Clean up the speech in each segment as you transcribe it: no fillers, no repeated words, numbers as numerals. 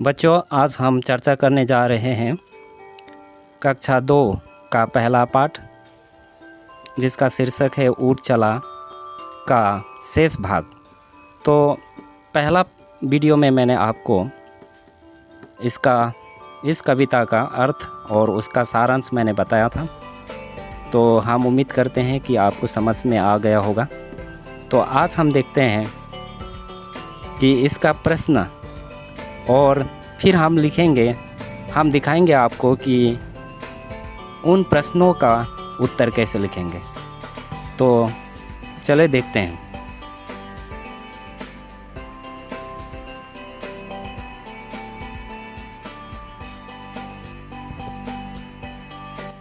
बच्चों, आज हम चर्चा करने जा रहे हैं कक्षा 2 का पहला पाठ, जिसका शीर्षक है ऊँट चला का शेष भाग। तो पहला वीडियो में मैंने आपको इस कविता का अर्थ और उसका सारांश मैंने बताया था। तो हम उम्मीद करते हैं कि आपको समझ में आ गया होगा। तो आज हम देखते हैं कि इसका प्रश्न, और फिर हम दिखाएंगे आपको कि उन प्रश्नों का उत्तर कैसे लिखेंगे। तो चले देखते हैं।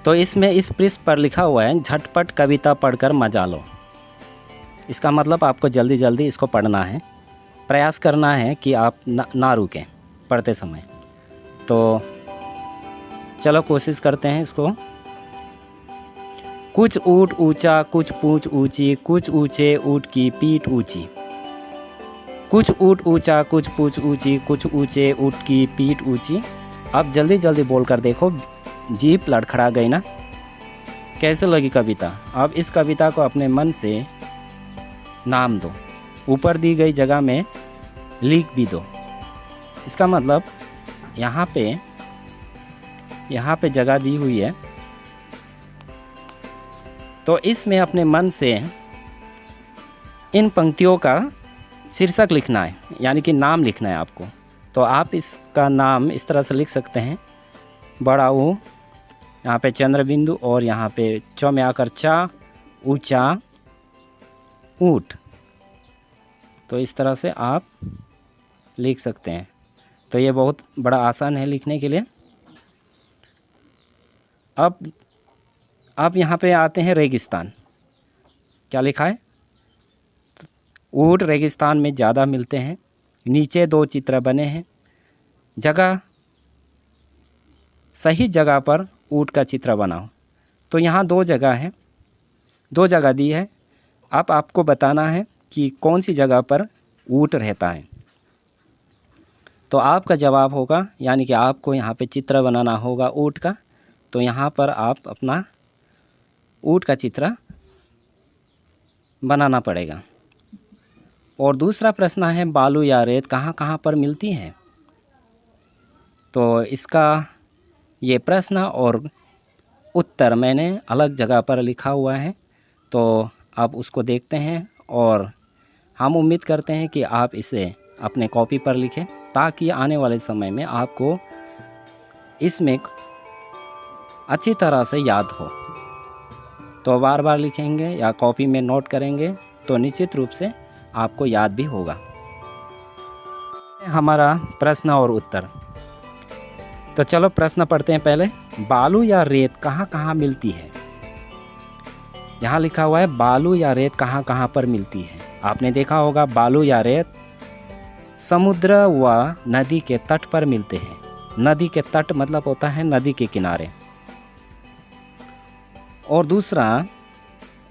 तो इसमें इस पृष्ठ पर लिखा हुआ है, झटपट कविता पढ़कर मजा लो। इसका मतलब आपको जल्दी जल्दी इसको पढ़ना है, प्रयास करना है कि आप ना रुकें पढ़ते समय। तो चलो कोशिश करते हैं इसको। कुछ ऊँट ऊंचा, कुछ पूंछ ऊंची, कुछ ऊंचे ऊँट की पीठ ऊंची। कुछ ऊँट ऊंचा, कुछ पूंछ ऊंची, कुछ ऊंचे ऊँट की पीठ ऊंची। अब जल्दी जल्दी बोलकर देखो, जीभ लड़खड़ा गई ना। कैसे लगी कविता? अब इस कविता को अपने मन से नाम दो, ऊपर दी गई जगह में लिख भी दो। इसका मतलब यहाँ पे जगह दी हुई है, तो इसमें अपने मन से इन पंक्तियों का शीर्षक लिखना है, यानी कि नाम लिखना है आपको। तो आप इसका नाम इस तरह से लिख सकते हैं, बड़ा ऊ, यहाँ पे चंद्र बिंदु और यहाँ पे चौ में आकर चा, ऊंचा ऊँट। तो इस तरह से आप लिख सकते हैं। तो ये बहुत बड़ा आसान है लिखने के लिए। अब यहाँ पे आते हैं रेगिस्तान। क्या लिखा है? ऊँट रेगिस्तान में ज़्यादा मिलते हैं। नीचे 2 चित्र बने हैं। सही जगह पर ऊँट का चित्र बनाओ। तो यहाँ 2 जगह है, 2 जगह दी है। अब आपको बताना है कि कौन सी जगह पर ऊँट रहता है। तो आपका जवाब होगा, यानी कि आपको यहाँ पे चित्र बनाना होगा ऊँट का। तो यहाँ पर आप अपना ऊँट का चित्र बनाना पड़ेगा। और दूसरा प्रश्न है, बालू या रेत कहाँ कहाँ पर मिलती है? तो इसका ये प्रश्न और उत्तर मैंने अलग जगह पर लिखा हुआ है। तो आप उसको देखते हैं और हम उम्मीद करते हैं कि आप इसे अपने कॉपी पर लिखें, ताकि आने वाले समय में आपको इसमें अच्छी तरह से याद हो। तो बार बार लिखेंगे या कॉपी में नोट करेंगे तो निश्चित रूप से आपको याद भी होगा। हमारा प्रश्न और उत्तर। तो चलो प्रश्न पढ़ते हैं पहले। बालू या रेत कहाँ कहाँ मिलती है? यहाँ लिखा हुआ है बालू या रेत कहाँ कहाँ पर मिलती है। आपने देखा होगा बालू या रेत समुद्र व नदी के तट पर मिलते हैं। नदी के तट मतलब होता है नदी के किनारे। और दूसरा,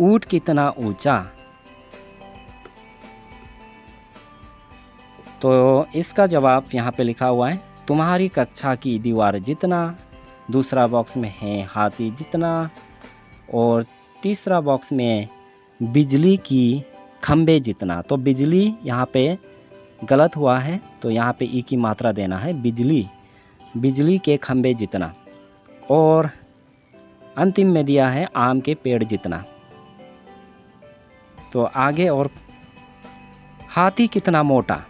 ऊँट कितना ऊंचा? तो इसका जवाब यहाँ पे लिखा हुआ है, तुम्हारी कक्षा की दीवार जितना। दूसरा बॉक्स में है हाथी जितना। और तीसरा बॉक्स में बिजली की खंबे जितना। तो बिजली यहाँ पे गलत हुआ है, तो यहाँ पे ई की मात्रा देना है, बिजली के खंबे जितना। और अंतिम में दिया है आम के पेड़ जितना। तो आगे, और हाथी कितना मोटा?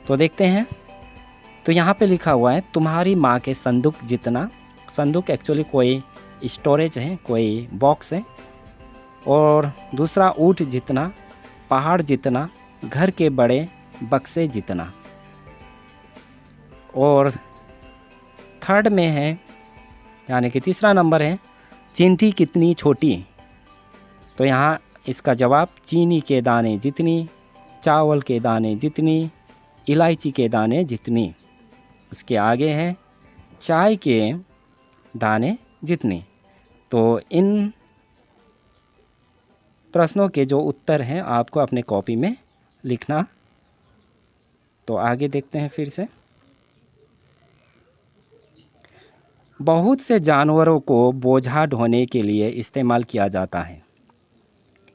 तो देखते हैं। तो यहाँ पे लिखा हुआ है तुम्हारी माँ के संदूक जितना। संदूक एक्चुअली कोई स्टोरेज है, कोई बॉक्स है। और दूसरा, ऊँट जितना, पहाड़ जितना, घर के बड़े बक्से जितना। और थर्ड में है, यानी कि तीसरा नंबर है, चींटी कितनी छोटी? तो यहाँ इसका जवाब चीनी के दाने जितनी, चावल के दाने जितनी, इलायची के दाने जितनी। उसके आगे है चाय के दाने जितनी। तो इन प्रश्नों के जो उत्तर हैं आपको अपने कॉपी में लिखना तो आगे देखते हैं फिर से। बहुत से जानवरों को बोझा ढोने के लिए इस्तेमाल किया जाता है।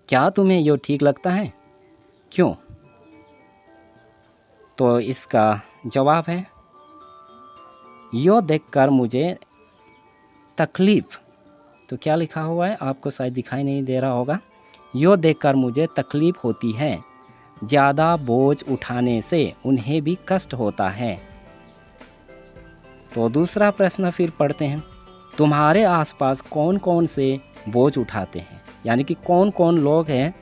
क्या तुम्हें ये ठीक लगता है? क्यों? तो इसका जवाब है, यो देखकर मुझे तकलीफ़। तो क्या लिखा हुआ है आपको शायद दिखाई नहीं दे रहा होगा। यो देखकर मुझे तकलीफ़ होती है, ज़्यादा बोझ उठाने से उन्हें भी कष्ट होता है। तो दूसरा प्रश्न फिर पढ़ते हैं। तुम्हारे आसपास कौन कौन से बोझ उठाते हैं? यानी कि कौन कौन लोग हैं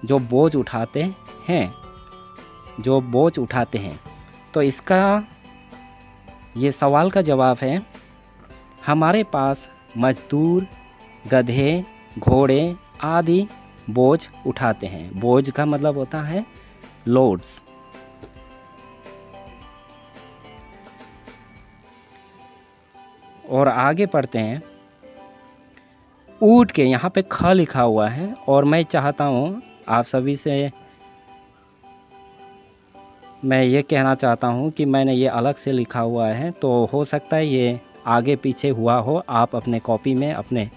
जो बोझ उठाते हैं, जो बोझ उठाते हैं? तो इसका ये सवाल का जवाब है, हमारे पास मजदूर, गधे, घोड़े आदि बोझ उठाते हैं। बोझ का मतलब होता है लोड्स। और आगे पढ़ते हैं। ऊँट के यहाँ पे ख लिखा हुआ है और मैं चाहता हूँ आप सभी से मैं ये कहना चाहता हूँ कि मैंने ये अलग से लिखा हुआ है, तो हो सकता है ये आगे पीछे हुआ हो। आप अपने कॉपी में अपने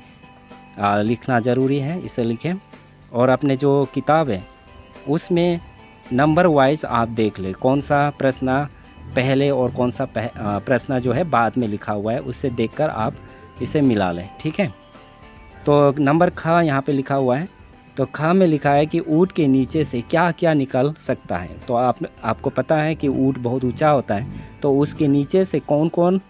लिखना ज़रूरी है, इसे लिखें। और अपने जो किताब है उसमें नंबर वाइज आप देख लें कौन सा प्रश्न पहले और कौन सा प्रश्न जो है बाद में लिखा हुआ है, उससे देखकर आप इसे मिला लें, ठीक है। तो नंबर ख यहाँ पे लिखा हुआ है। तो ख में लिखा है कि ऊँट के नीचे से क्या क्या निकल सकता है। तो आपको पता है कि ऊँट बहुत ऊंचा होता है, तो उसके नीचे से कौन कौन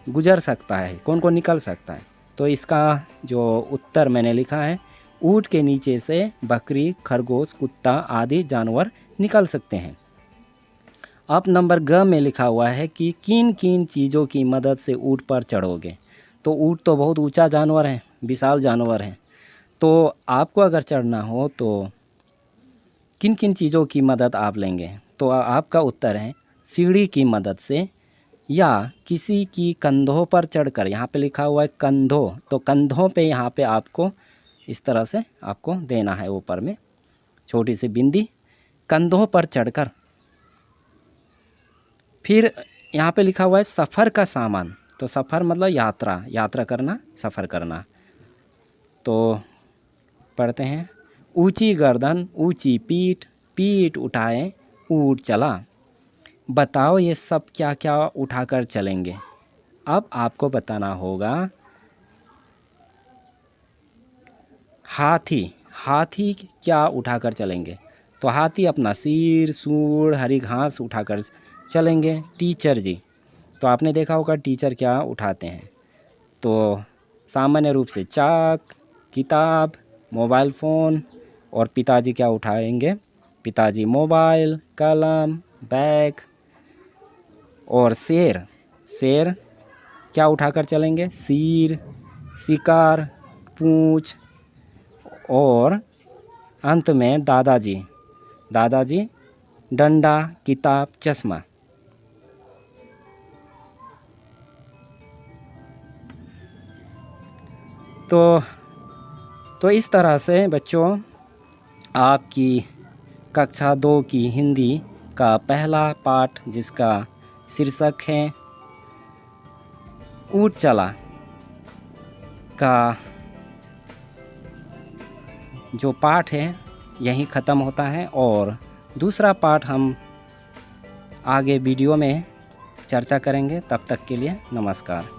गुजर सकता है, कौन कौन निकल सकता है। तो इसका जो उत्तर मैंने लिखा है, ऊँट के नीचे से बकरी, खरगोश, कुत्ता आदि जानवर निकल सकते हैं। अब नंबर ग में लिखा हुआ है कि किन किन चीज़ों की मदद से ऊँट पर चढ़ोगे। तो ऊँट तो बहुत ऊंचा जानवर है, विशाल जानवर है। तो आपको अगर चढ़ना हो तो किन किन चीज़ों की मदद आप लेंगे? तो आपका उत्तर है सीढ़ी की मदद से, या किसी की कंधों पर चढ़कर। यहाँ पे लिखा हुआ है कंधों, तो कंधों पे यहाँ पे आपको इस तरह से आपको देना है ऊपर में छोटी सी बिंदी, कंधों पर चढ़कर। फिर यहाँ पे लिखा हुआ है सफ़र का सामान। तो सफ़र मतलब यात्रा करना, सफ़र करना। तो पढ़ते हैं, ऊंची गर्दन, ऊंची पीठ, पीठ उठाए, ऊँट चला। बताओ ये सब क्या क्या उठाकर चलेंगे? अब आपको बताना होगा। हाथी क्या उठाकर चलेंगे? तो हाथी अपना सिर, सूंड, हरी घास उठाकर चलेंगे। टीचर जी, तो आपने देखा होगा टीचर क्या उठाते हैं। तो सामान्य रूप से चाक, किताब, मोबाइल फ़ोन। और पिताजी क्या उठाएंगे? पिताजी मोबाइल, कलम, बैग। और शेर क्या उठाकर चलेंगे? सिर, शिकार, पूंछ। और अंत में दादाजी डंडा, किताब, चश्मा। तो इस तरह से बच्चों आपकी कक्षा 2 की हिंदी का पहला पाठ, जिसका शीर्षक है ऊँट चला, का जो पाठ है यहीं ख़त्म होता है। और दूसरा पाठ हम आगे वीडियो में चर्चा करेंगे। तब तक के लिए नमस्कार।